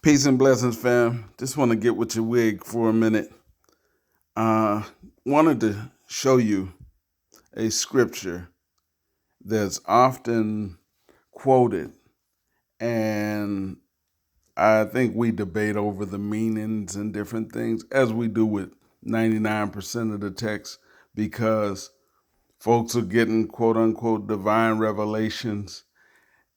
Peace and blessings, fam. Just want to get with your wig for a minute. Uh, Wanted to show you a scripture that's often quoted, and I think we debate over the meanings and different things, as we do with 99% of the text, because folks are getting quote unquote divine revelations,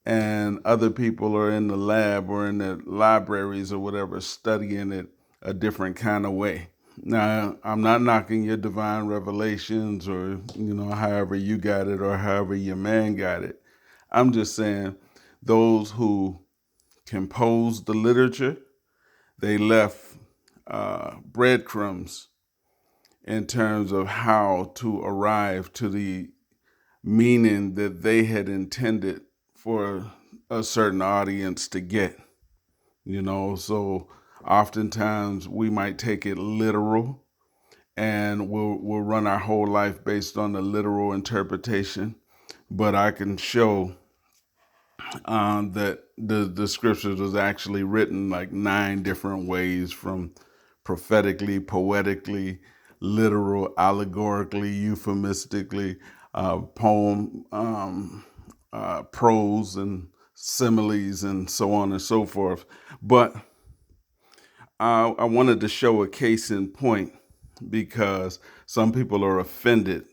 and other people are in the lab or in the libraries or whatever studying it a different kind of way. Now, I'm not knocking your divine revelations or, however you got it or however your man got it. I'm just saying those who composed the literature, they left breadcrumbs in terms of how to arrive to the meaning that they had intended for a certain audience to get, so oftentimes we might take it literal, and we'll run our whole life based on the literal interpretation. But I can show that the scriptures was actually written like 9 different ways, from prophetically, poetically, literal, allegorically, euphemistically, poem, prose, and similes, and so on and so forth. But I wanted to show a case in point, because some people are offended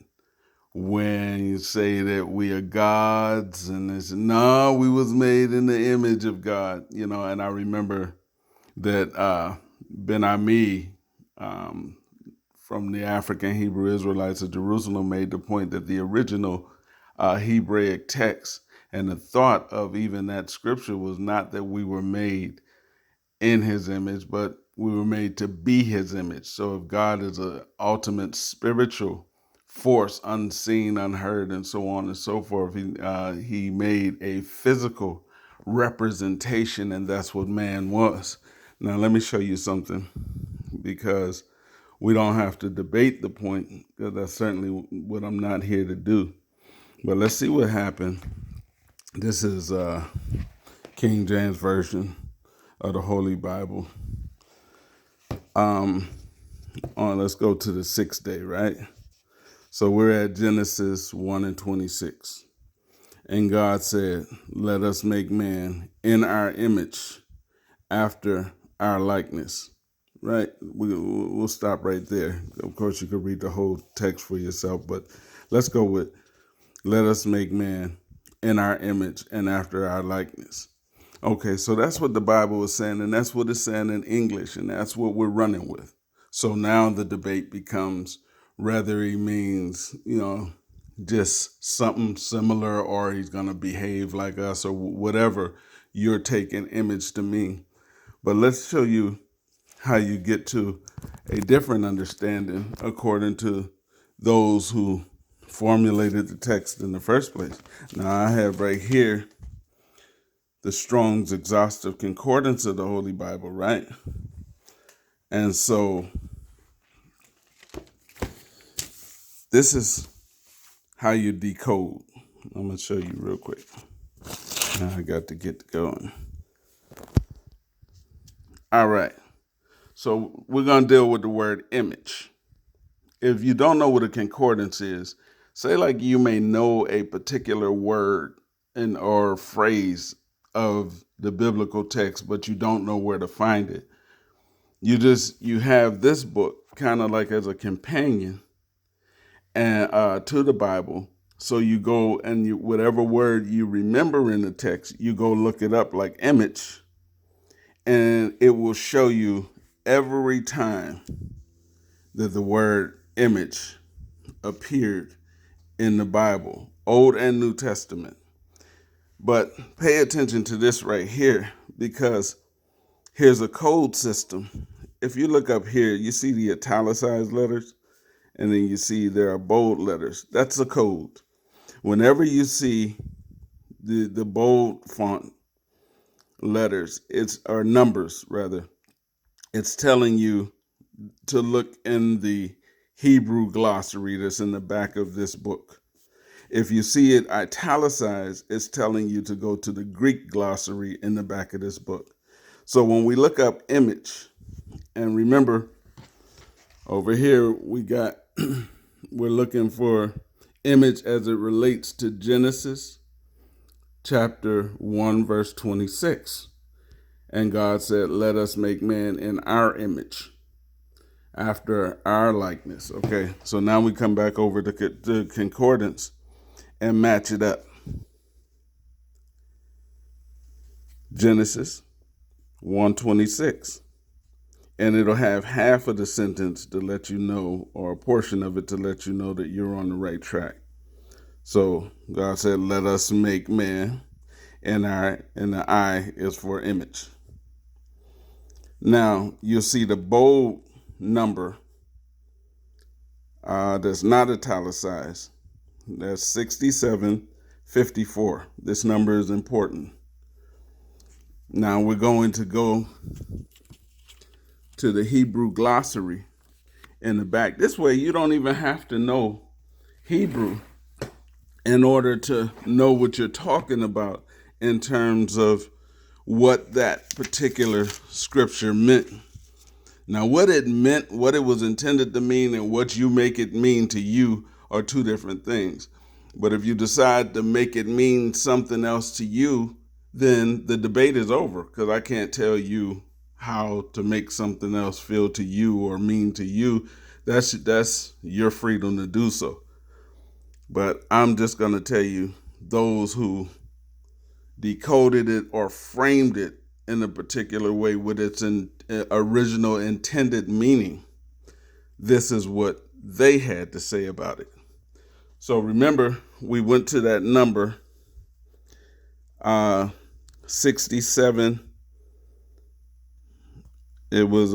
when you say that we are gods, and it's no, we was made in the image of God, and I remember that Ben Ami, from the African Hebrew Israelites of Jerusalem, made the point that the original Hebraic text and the thought of even that scripture was not that we were made in his image, but we were made to be his image. So if God is an ultimate spiritual force, unseen, unheard, and so on and so forth, he made a physical representation, and that's what man was. Now, let me show you something, because we don't have to debate the point, because that's certainly what I'm not here to do. But let's see what happened. This is King James Version of the Holy Bible. Let's go to the 6th day, right? So we're at Genesis 1 and 26. And God said, let us make man in our image, after our likeness. Right? We'll stop right there. Of course, you could read the whole text for yourself, but let's go with, let us make man in our image and after our likeness. Okay, so that's what the Bible is saying, and that's what it's saying in English, and that's what we're running with. So now the debate becomes whether he means, just something similar, or he's going to behave like us, or whatever you're taking image to mean. But let's show you how you get to a different understanding according to those who formulated the text in the first place. Now, I have right here the Strong's Exhaustive Concordance of the Holy Bible, right? And so this is how you decode. I'm going to show you real quick. Now I got to get going. All right. So we're going to deal with the word image. If you don't know what a concordance is, say like you may know a particular word or phrase of the biblical text, but you don't know where to find it. You have this book kind of like as a companion and to the Bible. So you go and whatever word you remember in the text, you go look it up, like image, and it will show you every time that the word image appeared in the Bible, Old and New Testament. But pay attention to this right here, because here's a code system. If you look up here, you see the italicized letters, and then you see there are bold letters. That's a code. Whenever you see the bold font letters, or numbers rather, it's telling you to look in the Hebrew glossary that's in the back of this book. If you see it italicized, it's telling you to go to the Greek glossary in the back of this book. So when we look up image, and remember over here we're looking for image as it relates to Genesis chapter 1 verse 26. And God said, let us make man in our image, after our likeness. Okay, so now we come back over to the concordance and match it up. Genesis 1:26. And it'll have half of the sentence to let you know, or a portion of it to let you know that you're on the right track. So God said, let us make man, and the I is for image. Now you'll see the bold number that's not italicized. That's 6754. This number is important. Now we're going to go to the Hebrew glossary in the back. This way you don't even have to know Hebrew in order to know what you're talking about in terms of what that particular scripture meant. Now, what it meant, what it was intended to mean, and what you make it mean to you are two different things. But if you decide to make it mean something else to you, then the debate is over, because I can't tell you how to make something else feel to you or mean to you. That's your freedom to do so. But I'm just going to tell you, those who decoded it or framed it in a particular way with its original intended meaning, this is what they had to say about it. So remember, we went to that number 67. It was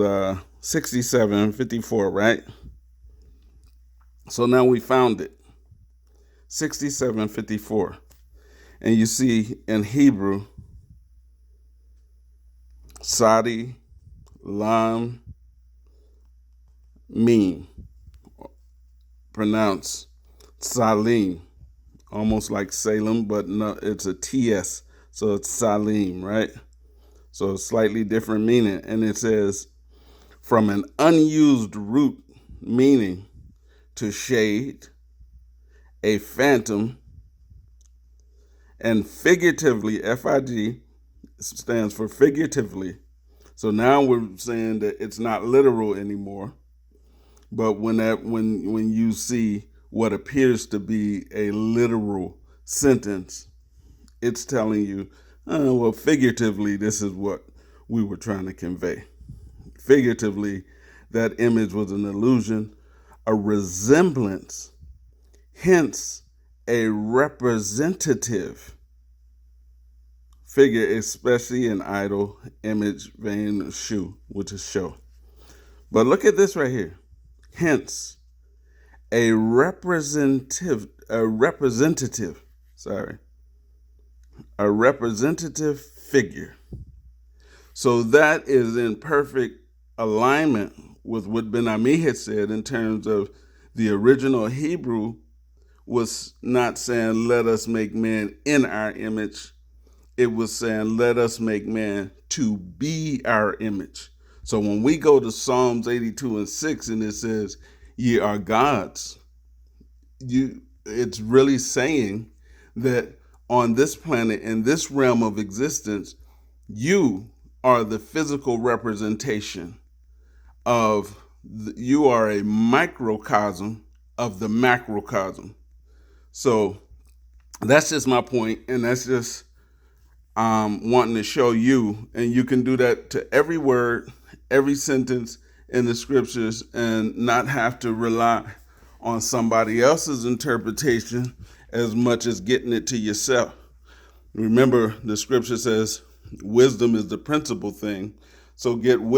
6754, right? So now we found it, 6754. And you see in Hebrew, Sadi, Lam, Mim, pronounced Salim, almost like Salem, but no, it's a TS, so it's Salim, right? So a slightly different meaning. And it says, from an unused root meaning to shade, a phantom, and figuratively, FIG stands for figuratively. So now we're saying that it's not literal anymore. But when you see what appears to be a literal sentence, it's telling you, well, figuratively, this is what we were trying to convey. Figuratively, that image was an illusion, a resemblance, hence a representative figure, especially in idol, image, vain, shoe, which is show. But look at this right here. Hence, a representative figure. So that is in perfect alignment with what Ben Ami had said in terms of the original Hebrew was not saying, let us make man in our image. It was saying, let us make man to be our image. So when we go to Psalms 82:6 and it says, ye are gods, it's really saying that on this planet, in this realm of existence, you are the physical representation you are a microcosm of the macrocosm. So that's just my point, and that's just wanting to show you, and you can do that to every word, every sentence in the scriptures, and not have to rely on somebody else's interpretation as much as getting it to yourself. Remember, the scripture says wisdom is the principal thing, so get wisdom.